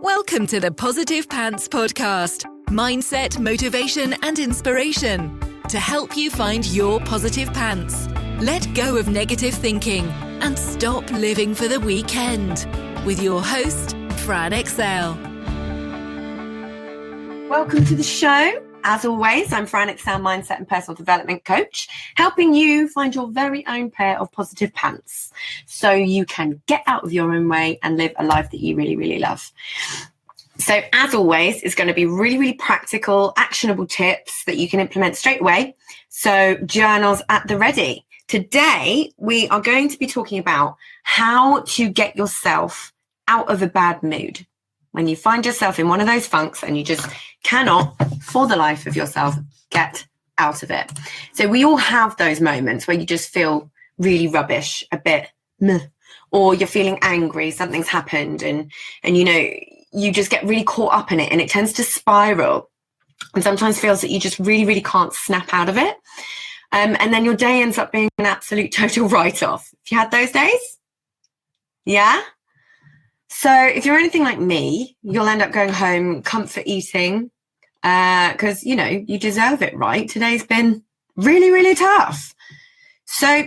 Welcome to the Positive Pants Podcast. Mindset, motivation and inspiration to help you find your positive pants. Let go of negative thinking and stop living for the weekend. With your host, Fran Excel. Welcome to the show. As always, I'm Fran Excel, Mindset and Personal Development Coach, helping you find your very own pair of positive pants so you can get out of your own way and live a life that you really, really love. So as always, it's going to be really, really practical, actionable tips that you can implement straight away. So journals at the ready. Today, we are going to be talking about how to get yourself out of a bad mood. When you find yourself in one of those funks and you just cannot, for the life of yourself, get out of it. So we all have those moments where you just feel really rubbish, a bit meh, or you're feeling angry, something's happened, and you know, you just get really caught up in it and it tends to spiral and sometimes feels that you just really, really can't snap out of it. And then your day ends up being an absolute total write-off. Have you had those days? Yeah? So if you're anything like me, you'll end up going home comfort eating because, you know, you deserve it, right? Today's been really, really tough. So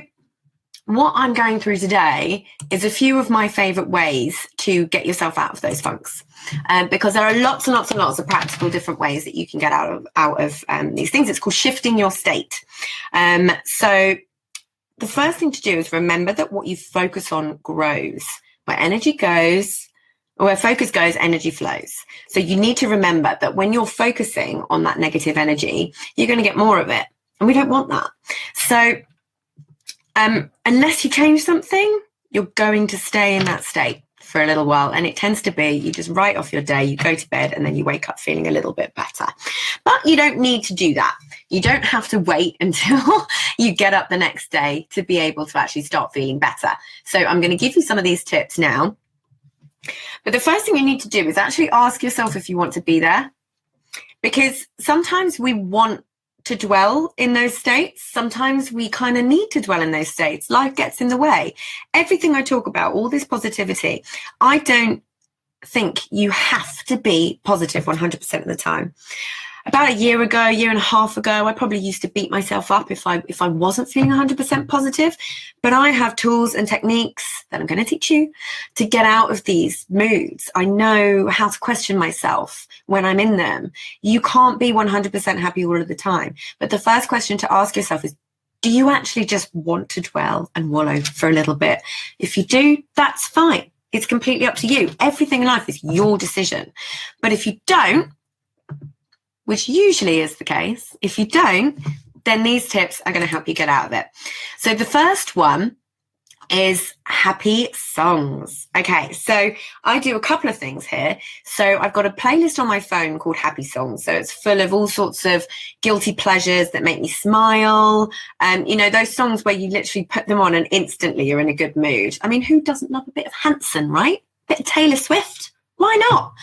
what I'm going through today is a few of my favorite ways to get yourself out of those funks, because there are lots and lots and lots of practical different ways that you can get out of these things. It's called shifting your state. So the first thing to do is remember that what you focus on grows. Where energy goes, or where focus goes, energy flows. So you need to remember that when you're focusing on that negative energy, you're going to get more of it. And we don't want that. So unless you change something, you're going to stay in that state for a little while. And it tends to be you just write off your day, you go to bed, and then you wake up feeling a little bit better. But you don't need to do that. You don't have to wait until you get up the next day to be able to actually start feeling better. So I'm going to give you some of these tips now. But the first thing you need to do is actually ask yourself if you want to be there. Because sometimes we want to dwell in those states. Sometimes we kind of need to dwell in those states. Life gets in the way. Everything I talk about, all this positivity, I don't think you have to be positive 100% of the time. About a year and a half ago, I probably used to beat myself up if I wasn't feeling 100% positive. But I have tools and techniques that I'm going to teach you to get out of these moods. I know how to question myself when I'm in them. You can't be 100% happy all of the time. But the first question to ask yourself is, do you actually just want to dwell and wallow for a little bit? If you do, that's fine. It's completely up to you. Everything in life is your decision. But if you don't, which usually is the case, if you don't, then these tips are going to help you get out of it. So the first one is happy songs. Okay, so I do a couple of things here. So I've got a playlist on my phone called Happy Songs. So it's full of all sorts of guilty pleasures that make me smile. You know, those songs where you literally put them on and instantly you're in a good mood. I mean, who doesn't love a bit of Hanson, right? A bit of Taylor Swift. Why not?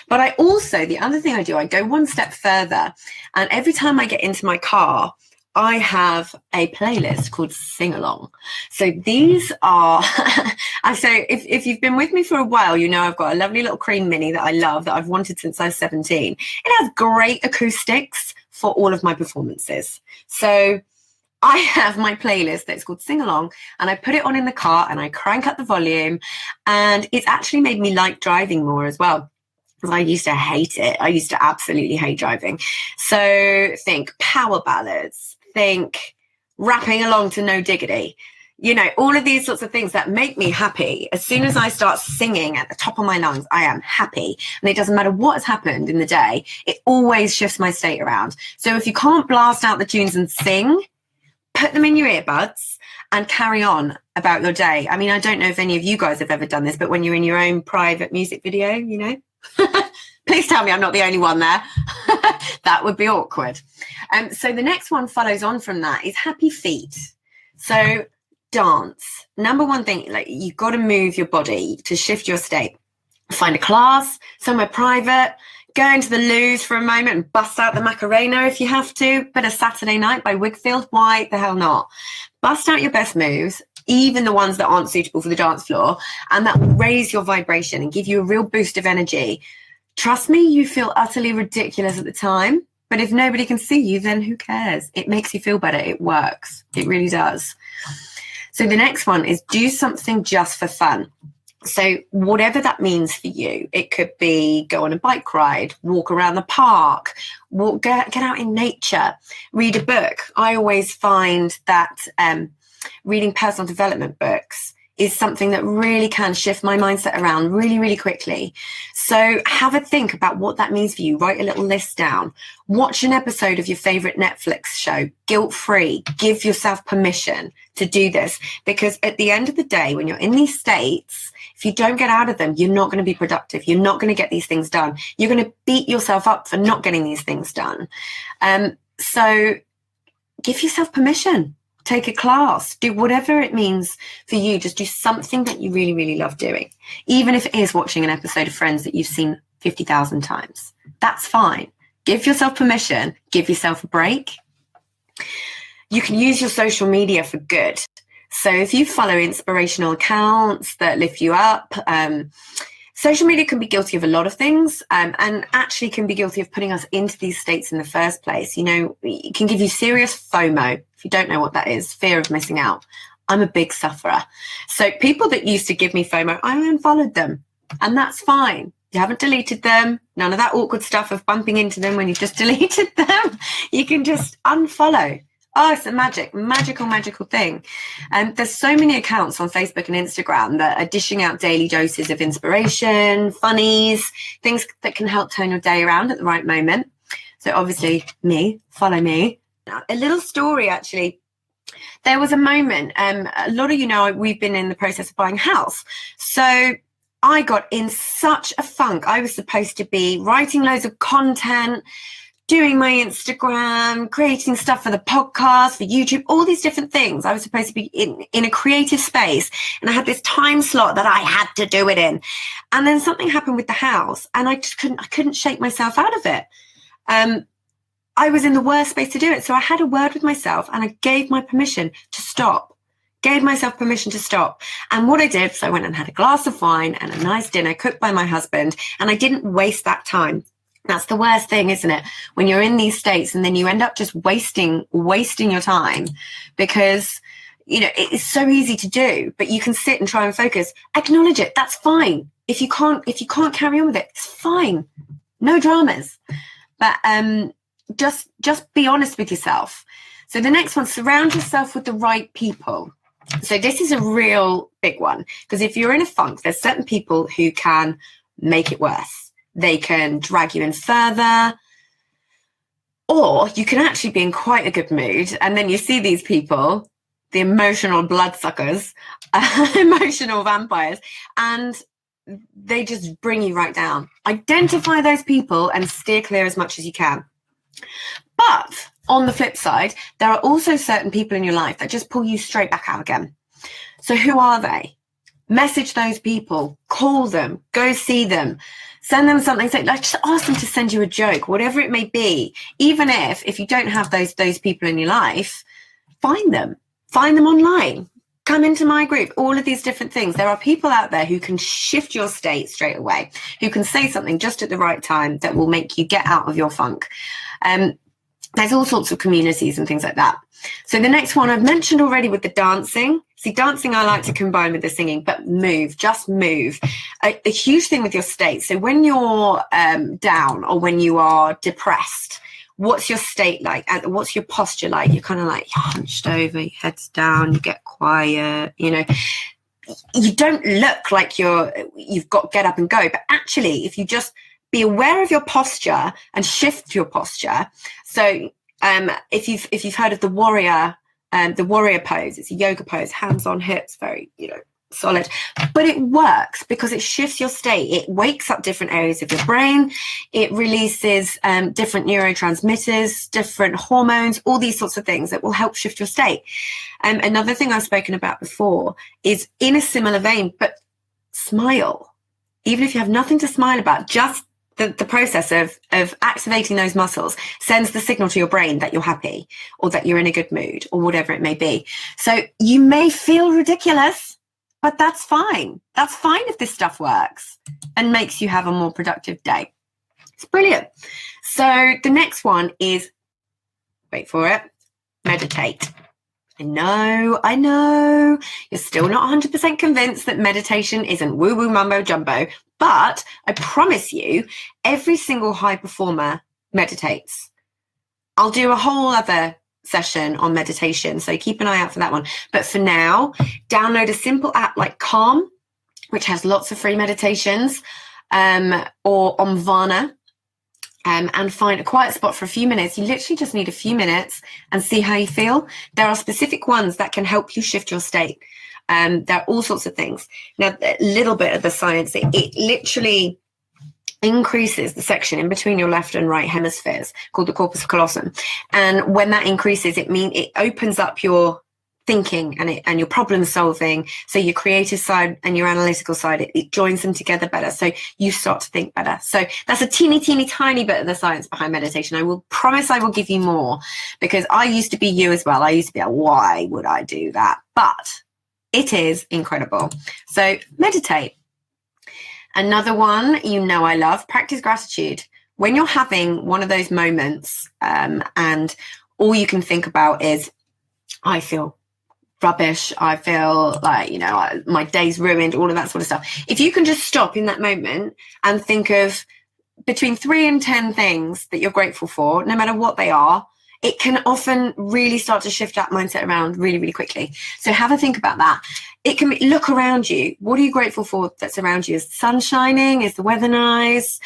But I also, the other thing I do, I go one step further. And every time I get into my car, I have a playlist called Sing Along. So these are, so if you've been with me for a while, you know I've got a lovely little cream mini that I love, that I've wanted since I was 17. It has great acoustics for all of my performances. So I have my playlist that's called Sing Along, and I put it on in the car and I crank up the volume, and it's actually made me like driving more as well, because I used to hate it. I used to absolutely hate driving. So think power ballads, think rapping along to No Diggity, you know, all of these sorts of things that make me happy. As soon as I start singing at the top of my lungs, I am happy. And it doesn't matter what has happened in the day, it always shifts my state around. So if you can't blast out the tunes and sing, put them in your earbuds and carry on about your day. I mean, I don't know if any of you guys have ever done this, but when you're in your own private music video, you know, please tell me I'm not the only one there. That would be awkward. So the next one follows on from that is happy feet. So dance. Number one thing, like, you've got to move your body to shift your state. Find a class, somewhere private, go into the loos for a moment and bust out the Macarena if you have to. But a Saturday Night by Wigfield, why the hell not? Bust out your best moves, even the ones that aren't suitable for the dance floor, and that will raise your vibration and give you a real boost of energy. Trust me, you feel utterly ridiculous at the time, but if nobody can see you, then who cares? It makes you feel better. It works. It really does. So the next one is do something just for fun. So whatever that means for you, it could be go on a bike ride, walk around the park, get out in nature, read a book. I always find that reading personal development books is something that really can shift my mindset around really, really quickly. So have a think about what that means for you. Write a little list down. Watch an episode of your favorite Netflix show, guilt-free. Give yourself permission to do this, because at the end of the day, when you're in these states, if you don't get out of them, you're not going to be productive. You're not going to get these things done. You're going to beat yourself up for not getting these things done. So give yourself permission. Take a class, do whatever it means for you. Just do something that you really, really love doing. Even if it is watching an episode of Friends that you've seen 50,000 times, that's fine. Give yourself permission, give yourself a break. You can use your social media for good. So if you follow inspirational accounts that lift you up, social media can be guilty of a lot of things, and actually can be guilty of putting us into these states in the first place. You know, it can give you serious FOMO. If you don't know what that is, fear of missing out. I'm a big sufferer. So people that used to give me FOMO, I unfollowed them, and that's fine. You haven't deleted them. None of that awkward stuff of bumping into them when you've just deleted them. You can just unfollow. Oh, it's a magical thing. And there's so many accounts on Facebook and Instagram that are dishing out daily doses of inspiration, funnies, things that can help turn your day around at the right moment. So obviously follow me. A little story, actually. There was a moment, a lot of you know, we've been in the process of buying a house. So I got in such a funk. I was supposed to be writing loads of content, doing my Instagram, creating stuff for the podcast, for YouTube, all these different things. I was supposed to be in a creative space, and I had this time slot that I had to do it in. And then something happened with the house, and I couldn't shake myself out of it. I was in the worst space to do it. So I had a word with myself, and I gave my permission to stop. Gave myself permission to stop. And what I did, so I went and had a glass of wine and a nice dinner cooked by my husband, and I didn't waste that time. That's the worst thing, isn't it? When you're in these states and then you end up just wasting your time, because, you know, it's so easy to do, but you can sit and try and focus. Acknowledge it. That's fine. If you can't carry on with it, it's fine. No dramas. But just be honest with yourself. So the next one, surround yourself with the right people. So this is a real big one, because if you're in a funk, there's certain people who can make it worse. They can drag you in further, or you can actually be in quite a good mood, and then you see these people, the emotional bloodsuckers, emotional vampires, and they just bring you right down. Identify those people and steer clear as much as you can. But on the flip side, there are also certain people in your life that just pull you straight back out again. So who are they? Message those people, call them, go see them, send them something, just ask them to send you a joke, whatever it may be. Even if you don't have those people in your life, find them online, come into my group, all of these different things. There are people out there who can shift your state straight away, who can say something just at the right time that will make you get out of your funk. There's all sorts of communities and things like that. So the next one I've mentioned already with the dancing. See, dancing I like to combine with the singing, but just move. A huge thing with your state. So when you're down or when you are depressed, what's your state like? What's your posture like? You're kind of like hunched over, your head's down, you get quiet, you know. You don't look like you've got get up and go, but actually if you just be aware of your posture and shift your posture. So if you've heard of the warrior pose, it's a yoga pose, hands on hips, very, you know, solid, but it works because it shifts your state. It wakes up different areas of your brain. It releases different neurotransmitters, different hormones, all these sorts of things that will help shift your state. Another thing I've spoken about before is in a similar vein, but smile. Even if you have nothing to smile about, just the process of activating those muscles sends the signal to your brain that you're happy or that you're in a good mood or whatever it may be. So you may feel ridiculous, but that's fine. That's fine if this stuff works and makes you have a more productive day. It's brilliant. So the next one is, wait for it, meditate. I know. You're still not 100% convinced that meditation isn't woo-woo mumbo jumbo, but I promise you, every single high performer meditates. I'll do a whole other session on meditation, so keep an eye out for that one. But for now, download a simple app like Calm, which has lots of free meditations, or Omvana, and find a quiet spot for a few minutes. You literally just need a few minutes and see how you feel. There are specific ones that can help you shift your state. There are all sorts of things. Now, a little bit of the science, it literally increases the section in between your left and right hemispheres called the corpus callosum. And when that increases, it opens up your thinking and your problem solving. So your creative side and your analytical side, it joins them together better. So you start to think better. So that's a teeny tiny bit of the science behind meditation. I will promise I will give you more, because I used to be you as well. I used to be like, why would I do that? But it is incredible. So meditate. Another one, I love, practice gratitude. When you're having one of those moments, and all you can think about is, I feel rubbish, I feel like, my day's ruined, all of that sort of stuff. If you can just stop in that moment and think of between 3 and 10 things that you're grateful for, no matter what they are, it can often really start to shift that mindset around really, really quickly. So have a think about that. It can be, look around you. What are you grateful for that's around you? Is the sun shining? Is the weather nice?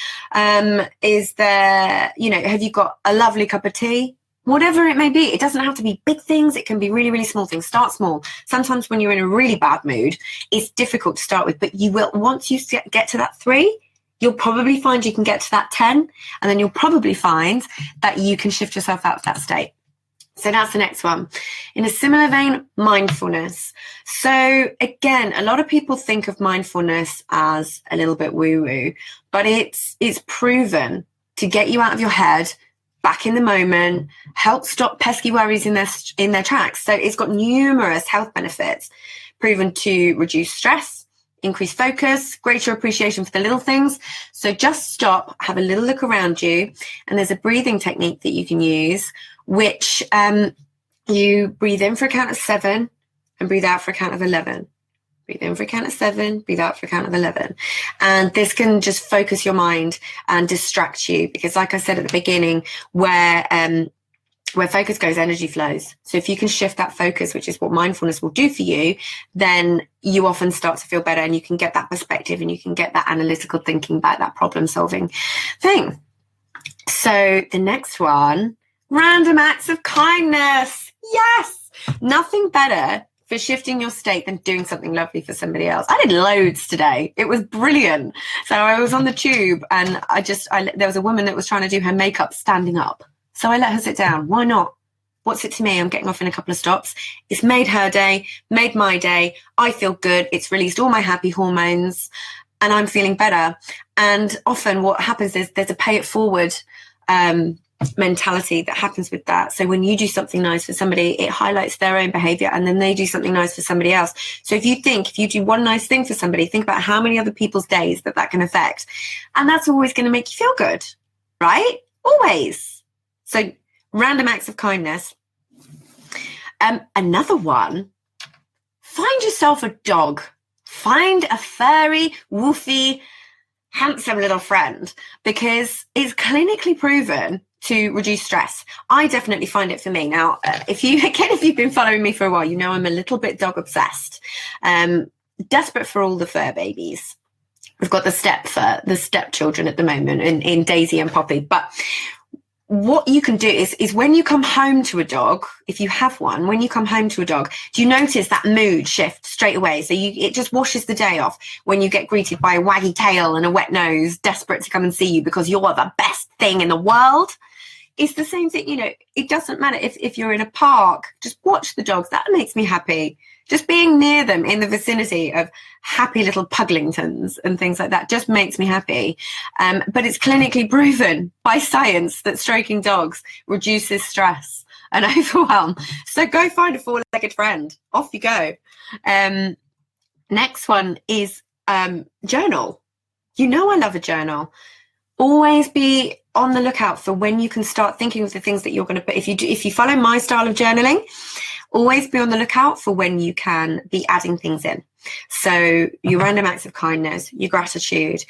Is there, have you got a lovely cup of tea? Whatever it may be, it doesn't have to be big things. It can be really, really small things. Start small. Sometimes when you're in a really bad mood, it's difficult to start with, but you will, once you get to that 3, you'll probably find you can get to that 10, and then you'll probably find that you can shift yourself out of that state. So that's the next one. In a similar vein, mindfulness. So again, a lot of people think of mindfulness as a little bit woo-woo, but it's proven to get you out of your head, back in the moment, help stop pesky worries in their tracks. So it's got numerous health benefits, proven to reduce stress, increase focus, greater appreciation for the little things. So just stop, have a little look around you, and there's a breathing technique that you can use, which you breathe in for a count of 7 and breathe out for a count of 11. Breathe in for a count of 7, breathe out for a count of 11. And this can just focus your mind and distract you, because like I said at the beginning, where focus goes, energy flows. So if you can shift that focus, which is what mindfulness will do for you, then you often start to feel better, and you can get that perspective, and you can get that analytical thinking back, that problem solving thing. So the next one, random acts of kindness. Yes, nothing better for shifting your state than doing something lovely for somebody else. I did loads today. It was brilliant. So I was on the tube, and there was a woman that was trying to do her makeup standing up. So I let her sit down. Why not? What's it to me? I'm getting off in a couple of stops. It's made her day, made my day. I feel good. It's released all my happy hormones, and I'm feeling better. And often what happens is there's a pay it forward mentality that happens with that. So when you do something nice for somebody, it highlights their own behavior, and then they do something nice for somebody else. So if you do one nice thing for somebody, think about how many other people's days that can affect. And that's always going to make you feel good, right? Always. So random acts of kindness. Another one, find yourself a dog. Find a furry, woofy, handsome little friend, because it's clinically proven to reduce stress. I definitely find it for me. Now, if you've been following me for a while, I'm a little bit dog obsessed. Desperate for all the fur babies. We've got the stepchildren at the moment in Daisy and Poppy. But what you can do is when you come home to a dog, if you have one, when you come home to a dog, do you notice that mood shift straight away? So it just washes the day off when you get greeted by a waggy tail and a wet nose, desperate to come and see you because you're the best thing in the world. It's the same thing, it doesn't matter if you're in a park, just watch the dogs. That makes me happy. Just being near them in the vicinity of happy little Puglingtons and things like that just makes me happy. But it's clinically proven by science that stroking dogs reduces stress and overwhelm. So go find a 4-legged friend. Off you go. Next one is journal. I love a journal. always be on the lookout for when you can start thinking of the things that you're going to put. If you follow my style of journaling, always be on the lookout for when you can be adding things in. So your random acts of kindness, your gratitude,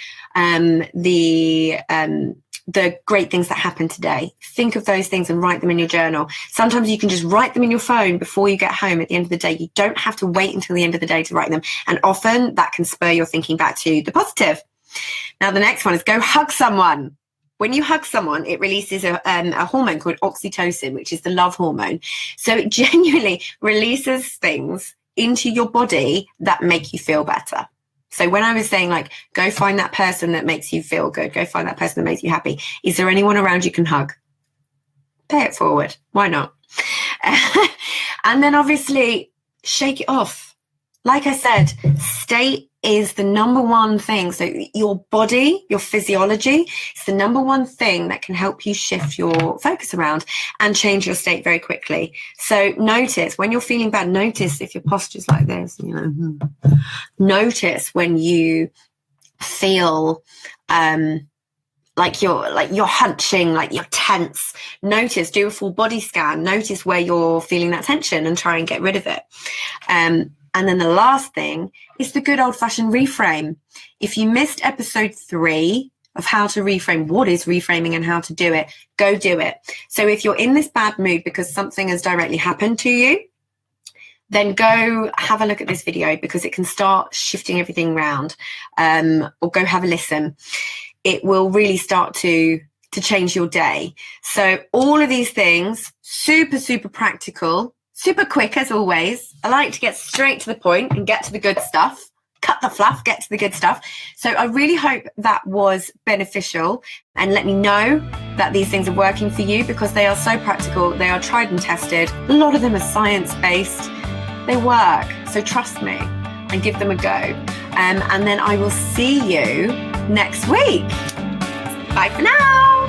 the great things that happen today. Think of those things and write them in your journal. Sometimes you can just write them in your phone before you get home at the end of the day. You don't have to wait until the end of the day to write them. And often that can spur your thinking back to the positive. Now, the next one is go hug someone. When you hug someone, it releases a hormone called oxytocin, which is the love hormone. So it genuinely releases things into your body that make you feel better. So when I was saying, like, go find that person that makes you feel good, go find that person that makes you happy, is there anyone around you can hug? Pay it forward. Why not? And then obviously shake it off. Like I said, state is the number one thing. So your body, your physiology, is the number one thing that can help you shift your focus around and change your state very quickly. So notice when you're feeling bad, notice if your posture's like this, notice when you feel like you're hunching, like you're tense. Notice, do a full body scan, notice where you're feeling that tension and try and get rid of it. And then the last thing is the good old-fashioned reframe. If you missed episode 3 of how to reframe, what is reframing and how to do it, go do it. So if you're in this bad mood because something has directly happened to you, then go have a look at this video because it can start shifting everything around, or go have a listen. It will really start to change your day. So all of these things, super, super practical, super quick as always. I like to get straight to the point and get to the good stuff. Cut the fluff, get to the good stuff. So I really hope that was beneficial, and let me know that these things are working for you because they are so practical. They are tried and tested. A lot of them are science-based. They work. So trust me and give them a go. And then I will see you next week. Bye for now.